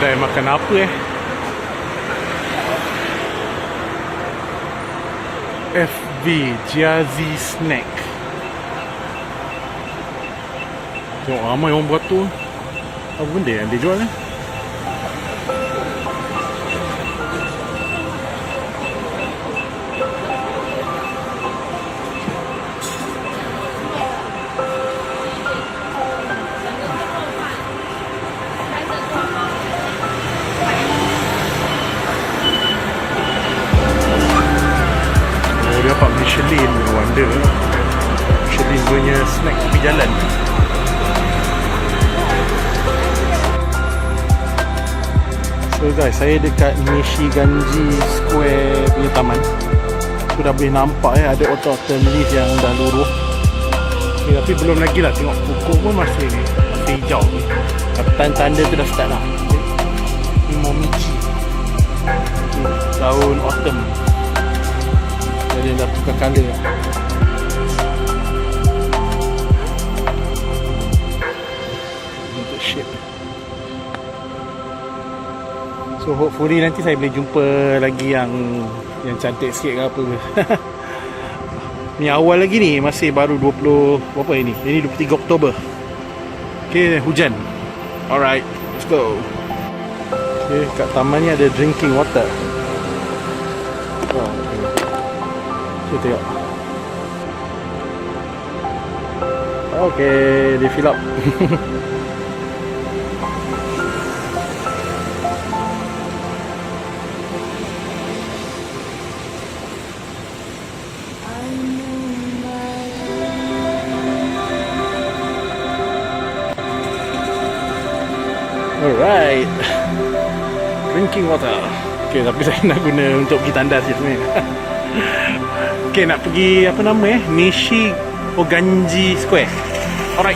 kedai makan apa FB Jazzy Snack. Tengok ramai orang beratur. Apa benda yang dia jual ni? Dia dapat Michelin, wonder Michelin punya snack tepi jalan. So guys, saya dekat Nishiganji Square punya taman. Tu dah boleh nampak ada autumn leaf yang dah luruh. Tapi belum lagi lah, tengok pokok pun masih hijau ni. Tapi tanda-tanda tu dah start lah. Momichi, daun autumn. Jadi dah tukar colour. Untuk shape. So hopefully nanti saya boleh jumpa lagi yang cantik sikit ke apa ke. Ni awal lagi ni, masih baru 20 berapa ini? Ini 23 Oktober. Okay, hujan. Alright, let's go. Okay, kat taman ni ada drinking water. Kita tengok. Okay, dia fill up. Alright, drinking water. Okay, tapi saya nak guna untuk pergi tandas je sebenarnya. Okay, nak pergi apa nama Nishiganji Square. Alright.